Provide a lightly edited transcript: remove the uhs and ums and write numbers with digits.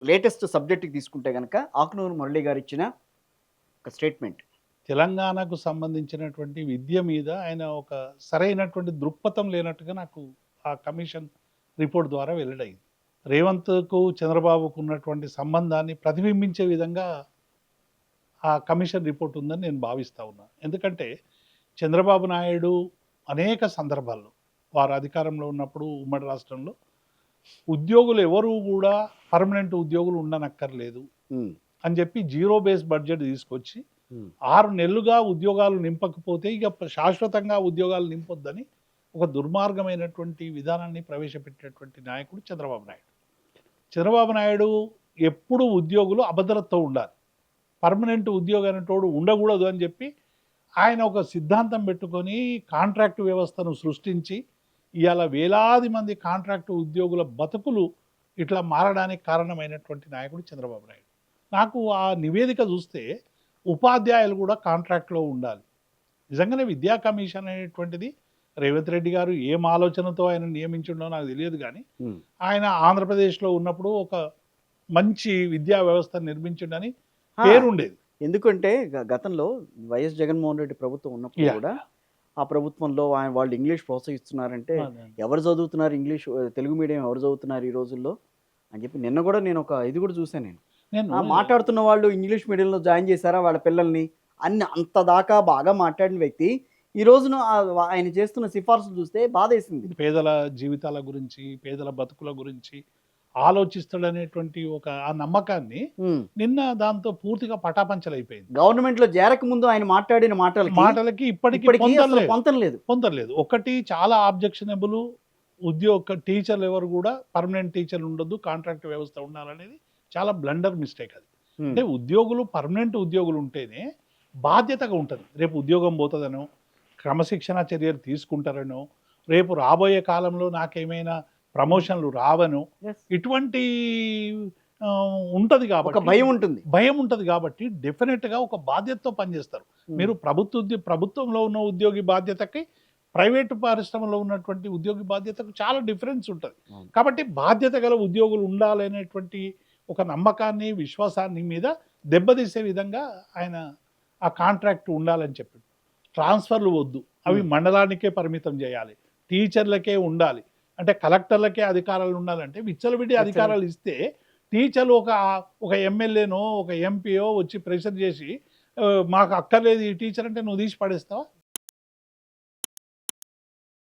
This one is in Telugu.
లేటెస్ట్ సబ్జెక్ట్‌కి తీసుకుంటే గనక ఆకునూరు మురళి గారు ఇచ్చిన ఒక స్టేట్మెంట్. తెలంగాణకు సంబంధించినటువంటి విద్య మీద ఆయన ఒక సరైనటువంటి దృక్పథం లేనట్టుగా నాకు ఆ కమిషన్ రిపోర్ట్ ద్వారా వెల్లడైంది. రేవంత్‌కు, చంద్రబాబుకు ఉన్నటువంటి సంబంధాన్ని ప్రతిబింబించే విధంగా ఆ కమిషన్ రిపోర్ట్ ఉందని నేను భావిస్తా ఉన్నా. ఎందుకంటే చంద్రబాబు నాయుడు అనేక సందర్భాల్లో వారు అధికారంలో ఉన్నప్పుడు ఉమ్మడి రాష్ట్రంలో ఉద్యోగులు ఎవరు గూడా పర్మనెంట్ ఉద్యోగులు ఉండనక్కర్లేదు హ్మ్. అని చెప్పి జీరో బేస్ బడ్జెట్ తీసుకొచ్చి హ్మ్. 6 నెలలుగా ఉద్యోగాలు నింపకపోతే ఇక శాశ్వతంగా ఉద్యోగాలు నింపొద్దని ఒక దుర్మార్గమైనటువంటి విధానాన్ని ప్రవేశపెట్టినటువంటి నాయకుడు చంద్రబాబు నాయుడు. చంద్రబాబు నాయుడు ఎప్పుడు ఉద్యోగులు అభద్రతతో ఉండాలి. పర్మనెంట్ ఉద్యోగి అనేటోడు ఉండకూడదు అని చెప్పి ఆయన ఒక సిద్ధాంతం పెట్టుకొని కాంట్రాక్ట్ వ్యవస్థను సృష్టించి ఇవాళ వేలాది మంది కాంట్రాక్ట్ ఉద్యోగుల బతుకులు ఇట్లా మారడానికి కారణమైనటువంటి నాయకుడు చంద్రబాబు నాయుడు. నాకు ఆ నివేదిక చూస్తే ఉపాధ్యాయులు కూడా కాంట్రాక్ట్లో ఉండాలి. నిజంగానే విద్యా కమిషన్ అనేటువంటిది రేవంత్ రెడ్డి గారు ఏం ఆలోచనతో ఆయన నియమించిండో నాకు తెలియదు కానీ హ్మ్. ఆయన ఆంధ్రప్రదేశ్లో ఉన్నప్పుడు ఒక మంచి విద్యా వ్యవస్థను నిర్మించిండని ఆ! పేరుండేది. ఎందుకంటే గతంలో వైఎస్ జగన్మోహన్ రెడ్డి ప్రభుత్వం ఉన్నప్పుడు యాహ్! గూడా, ఆ ప్రభుత్వంలో వాళ్ళు ఇంగ్లీష్ ప్రోత్సహిస్తున్నారంటే, అదే. ఎవరు చదువుతున్నారు ఇంగ్లీష్ తెలుగు మీడియం ఎవరు చదువుతున్నారు ఈ రోజుల్లో? అని చెప్పి నిన్న గూడా నేను ఒక ఇది గూడా చూసాను నేను. నేను మాట్లాడుతున్న వాళ్ళు ఇంగ్లీష్ మీడియంలో జాయిన్ చేశారా వాళ్ళ పిల్లల్ని? అంత దాకా బాగా మాట్లాడిన వ్యక్తి, ఈ రోజున ఆయన చేస్తున్న సిఫార్సులు చూస్తే బాధేసింది. పేదల జీవితాల గురించి, పేదల బతుకుల గురించి ఆలోచిస్తాడనేటువంటి ఒక ఆ నమ్మకాన్ని హ్మ్. నిన్న దాంతో పూర్తిగా పటాపంచలైపోయింది. గవర్నమెంట్‌లో చేరక ముందు ఆయన మాట్లాడిన మాటలకి, మాటలకి ఇప్పటికి ఇప్పటికి అసలు పొంతనలేదు. పొంతన లేదు. పొందలేదు. ఒకటి చాలా ఆబ్జెక్షనబుల్ టీచర్లు ఎవరు గూడా పర్మనెంట్ టీచర్లు ఉండొద్దు. కాంట్రాక్ట్ వ్యవస్థ ఉండాలనేది చాలా బ్లండర్ మిస్టేక్ అది. హ్మ్. అంటే ఉద్యోగులు పర్మనెంట్ ఉద్యోగులు ఉంటేనే బాధ్యతగా ఉంటది. రేపు ఉద్యోగం పోతదనో, క్రమశిక్షణా చర్యలు తీసుకుంటారనో, రేపు రాబోయే కాలంలో నాకేమైనా ప్రమోషన్‌లు రావనో, యెస్. ఇటువంటి ఉంటది ఒక కాబట్టి భయం ఉంటుంది. భయం ఉంటది కాబట్టి డెఫినిట్‌గా ఒక బాధ్యతతో పనిచేస్తారు. హ్మ్. మీరు ప్రభుత్వంలో ఉన్న ఉద్యోగి బాధ్యతకి, ప్రైవేటు పరిశ్రమలో ఉన్నటువంటి ఉద్యోగి బాధ్యతకు చాలా డిఫరెన్స్ ఉంటది. అవును. కాబట్టి బాధ్యత గల ఉద్యోగులు ఉండాలనేటువంటి ఒక నమ్మకాన్ని, విశ్వాసాన్ని మీద దెబ్బతీసే విధంగా ఆయన ఆ కాంట్రాక్ట్ ఉండాలని చెప్పిండు. ట్రాన్స్‌ఫర్‌లు వద్దు. అవి హ్మ్. మండలానికే పరిమితం చేయాలి. టీచర్లకే ఉండాలి. అంటే కలెక్టర్లకే అధికారాలు ఉండాలంటే విచ్చలవిడి విచ్చలవిడి. అధికారాలు ఇస్తే టీచర్లు ఒక ఎమ్మెల్యేనో, ఒక ఎంపీయో వచ్చి ప్రెషర్ చేసి మాకు అక్కర్లేదు ఈ టీచర్ అంటే నువ్వు తీసి పడేస్తావా?